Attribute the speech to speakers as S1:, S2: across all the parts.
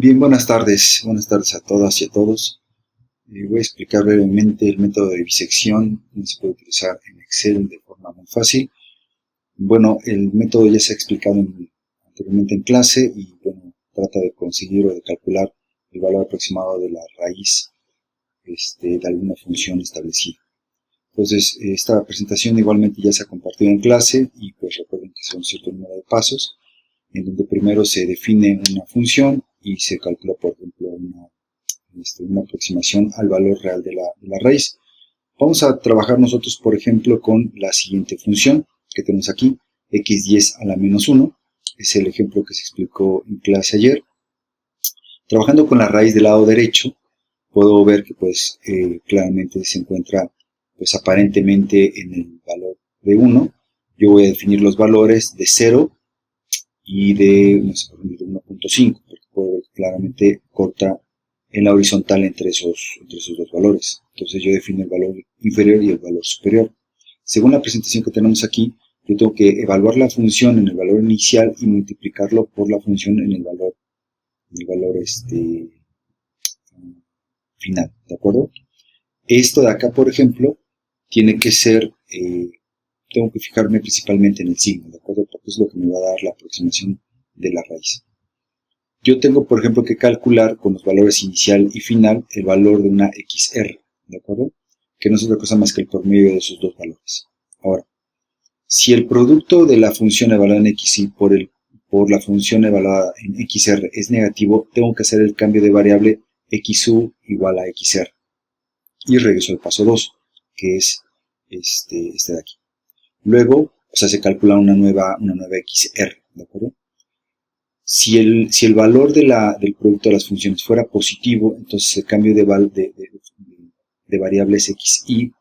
S1: Bien, buenas tardes a todas y a todos. Voy a explicar brevemente el método de bisección que se puede utilizar en Excel de forma muy fácil. Bueno, el método ya se ha explicado anteriormente en clase y bueno, trata de conseguir o de calcular el valor aproximado de la raíz de alguna función establecida. Entonces, esta presentación igualmente ya se ha compartido en clase y pues recuerden que son cierto número de pasos, en donde primero se define una función y se calcula, por ejemplo, una aproximación al valor real de la raíz. Vamos a trabajar nosotros, por ejemplo, con la siguiente función que tenemos aquí, x10 a la menos 1. Es el ejemplo que se explicó en clase ayer. Trabajando con la raíz del lado derecho, puedo ver que pues claramente se encuentra pues aparentemente en el valor de 1. Yo voy a definir los valores de 0 y de 1.5, porque puedo ver que claramente corta en la horizontal entre esos dos valores. Entonces yo defino el valor inferior y el valor superior. Según la presentación que tenemos aquí, yo tengo que evaluar la función en el valor inicial y multiplicarlo por la función en el valor final, ¿de acuerdo? Esto de acá, por ejemplo, tiene que ser, tengo que fijarme principalmente en el signo, ¿de acuerdo? Porque es lo que me va a dar la aproximación de la raíz. Yo tengo, por ejemplo, que calcular con los valores inicial y final el valor de una XR, ¿de acuerdo? Que no es otra cosa más que el promedio de esos dos valores. Ahora, si el producto de la función evaluada en XY por la función evaluada en XR es negativo, tengo que hacer el cambio de variable XU igual a XR. Y regreso al paso 2, que es este de aquí. Luego, se calcula una nueva XR, ¿de acuerdo? Si el valor del producto de las funciones fuera positivo, entonces el cambio de variables xy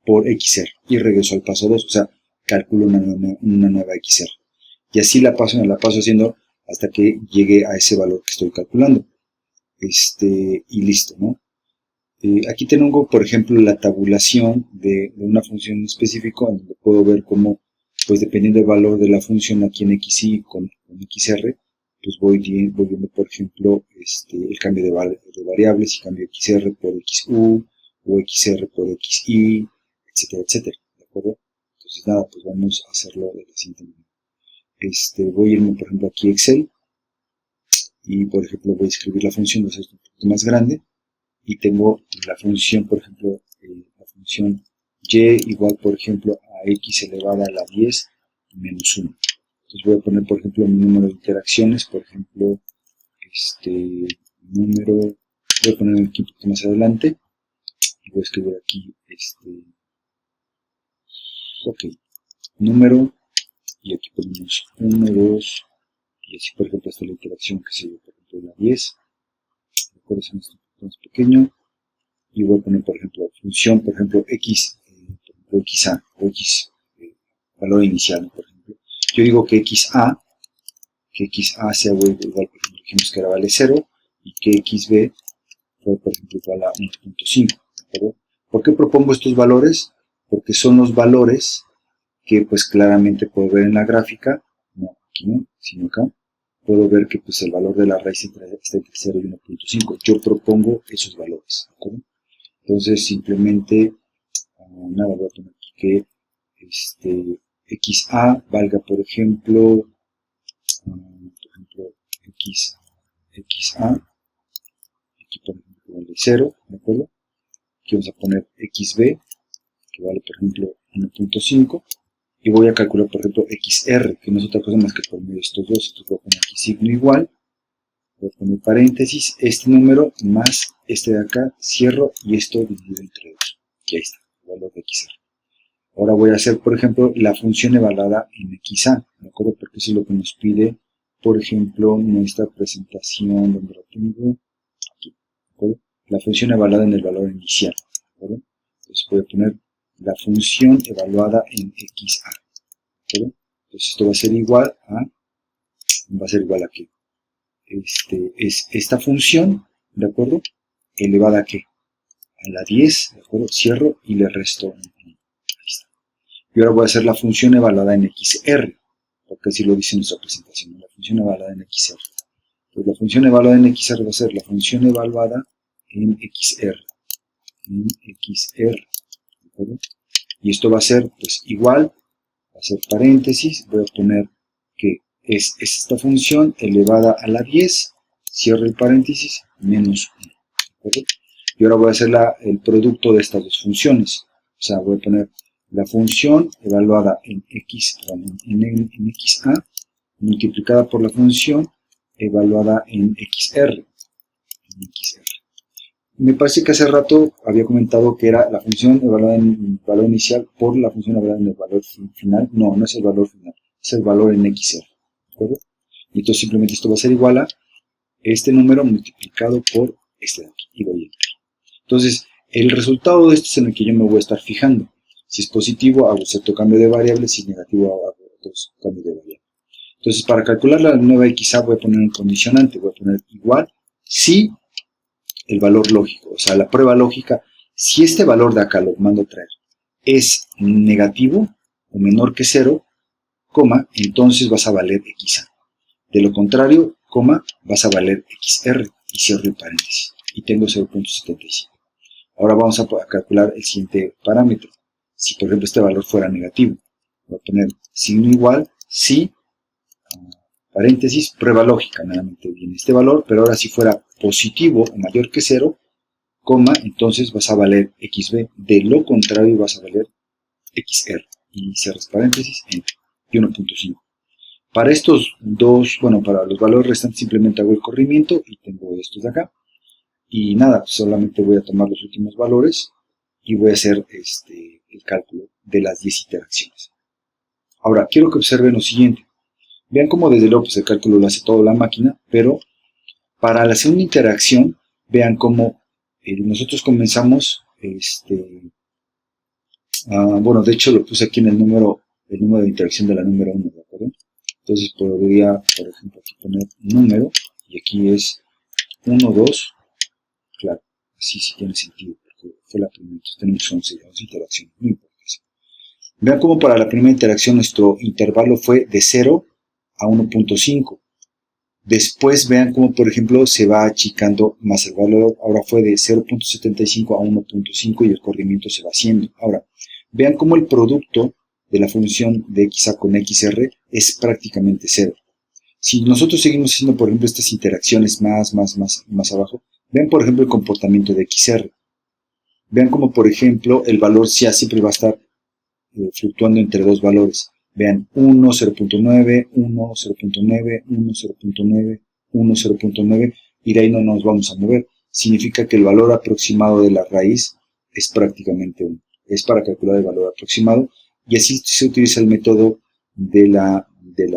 S1: por xr y regreso al paso 2, calculo una nueva xr. Y así la paso haciendo hasta que llegue a ese valor que estoy calculando. Y listo, ¿no? Aquí tengo, por ejemplo, la tabulación de una función específica, en donde puedo ver cómo, pues dependiendo del valor de la función aquí en xy con xr, pues voy viendo, por ejemplo, el cambio de variables, si cambio xr por xu o xr por xy, etcétera, etcétera, ¿de acuerdo? Entonces, nada, pues vamos a hacerlo de la siguiente manera. Voy a irme, por ejemplo, aquí a Excel y, por ejemplo, voy a escribir la función, voy a hacer esto un poquito más grande y tengo la función, por ejemplo, la función y igual, por ejemplo, a x elevada a la 10 menos 1. Entonces voy a poner, por ejemplo, mi número de interacciones, por ejemplo, voy a poner aquí un poquito más adelante, y voy a escribir aquí, número, y aquí ponemos 1, 2, y así, por ejemplo, esta es la interacción que se dio, por ejemplo, la 10, recuerden, es un poquito más pequeño, y voy a poner, por ejemplo, función, por ejemplo, x, por ejemplo, xa, o x, valor inicial, por ejemplo. Yo digo que xa sea igual, por ejemplo, dijimos que era vale 0, y que xb fue, por ejemplo, igual a 1.5, ¿de acuerdo? ¿Por qué propongo estos valores? Porque son los valores que, pues, claramente puedo ver en la gráfica, no aquí, no, sino acá. Puedo ver que, pues, el valor de la raíz está entre 0 y 1.5. Yo propongo esos valores, ¿de acuerdo? Entonces, simplemente, nada, voy a poner aquí que xa valga, por ejemplo, xa, aquí por ejemplo vale 0, ¿de acuerdo? Aquí vamos a poner xb, que vale, por ejemplo, 1.5, y voy a calcular, por ejemplo, xr, que no es otra cosa más que por medio de estos dos. Entonces voy a poner aquí signo igual, voy a poner paréntesis, este número más este de acá, cierro, y esto dividido entre 2. Y ahí está, el valor de xr. Ahora voy a hacer, por ejemplo, la función evaluada en xa, ¿de acuerdo? Porque eso es lo que nos pide, por ejemplo, nuestra presentación, donde la tengo, aquí, ¿de acuerdo? La función evaluada en el valor inicial, ¿de acuerdo? Entonces voy a poner la función evaluada en xa, ¿de acuerdo? Entonces esto va a ser igual a qué? Es esta función, ¿de acuerdo? Elevada a qué? A la 10, ¿de acuerdo? Cierro y le resto 1. Y ahora voy a hacer la función evaluada en XR, porque así lo dice nuestra presentación, la función evaluada en XR. Pues la función evaluada en XR va a ser la función evaluada en XR. ¿De acuerdo? Y esto va a ser pues igual, va a ser paréntesis, voy a poner que es esta función elevada a la 10, cierro el paréntesis, menos 1. ¿De acuerdo? Y ahora voy a hacer el producto de estas dos funciones. O sea, voy a poner la función evaluada en XA multiplicada por la función evaluada en XR. Me parece que hace rato había comentado que era la función evaluada en el valor inicial por la función evaluada en el valor final. No, no es el valor final, es el valor en XR. ¿De acuerdo? Y entonces simplemente esto va a ser igual a este número multiplicado por este de aquí. Y doy aquí. Entonces, el resultado de esto es en el que yo me voy a estar fijando. Si es positivo, hago cierto cambio de variable. Si es negativo, hago otro cambio de variable. Entonces, para calcular la nueva XA voy a poner un condicionante. Voy a poner igual si el valor lógico, o sea, la prueba lógica, si este valor de acá, lo mando a traer, es negativo o menor que 0, coma, entonces vas a valer XA. De lo contrario, coma, vas a valer XR y cierro el paréntesis. Y tengo 0.75. Ahora vamos a calcular el siguiente parámetro. Si, por ejemplo, este valor fuera negativo, voy a poner signo igual si, paréntesis, prueba lógica, nuevamente viene este valor, pero ahora si fuera positivo o mayor que 0, coma, entonces vas a valer XB. De lo contrario, vas a valer XR. Y cierras paréntesis, enter. Y 1.5. Para estos dos, bueno, para los valores restantes simplemente hago el corrimiento y tengo estos de acá. Y nada, solamente voy a tomar los últimos valores y voy a hacer el cálculo de las 10 interacciones. Ahora, quiero que observen lo siguiente. Vean cómo desde luego pues, el cálculo lo hace toda la máquina, pero para la segunda interacción, vean cómo nosotros comenzamos, bueno, de hecho lo puse aquí en el número de interacción de la número 1, ¿de acuerdo? Entonces podría, por ejemplo, aquí poner número, y aquí es 1, 2, claro, así sí tiene sentido, porque fue la primera, entonces tenemos 11 interacciones, muy importantes. Vean cómo para la primera interacción nuestro intervalo fue de 0 a 1.5. Después vean cómo, por ejemplo, se va achicando más el valor. Ahora fue de 0.75 a 1.5 y el corrimiento se va haciendo. Ahora, vean cómo el producto de la función de XA con XR es prácticamente 0. Si nosotros seguimos haciendo, por ejemplo, estas interacciones más abajo, vean, por ejemplo, el comportamiento de XR. Vean cómo, por ejemplo, el valor CA siempre va a estar fluctuando entre dos valores. Vean, 1, 0.9, 1, 0.9, 1, 0.9, 1, 0.9, y de ahí no nos vamos a mover. Significa que el valor aproximado de la raíz es prácticamente 1. Es para calcular el valor aproximado, y así se utiliza el método de la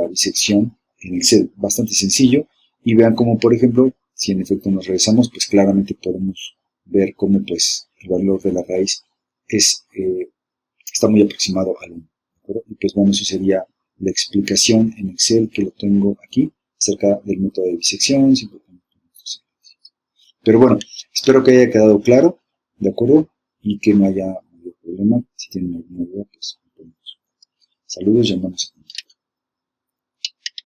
S1: disección en Excel. Bastante sencillo, y vean cómo, por ejemplo, si en efecto nos regresamos, pues claramente podemos ver cómo pues, el valor de la raíz está muy aproximado al 1. Y pues bueno, eso sería la explicación en Excel que lo tengo aquí acerca del método de disección. Pero bueno, espero que haya quedado claro, ¿de acuerdo? Y que no haya problema. Si tienen alguna duda, pues saludos, llamamos.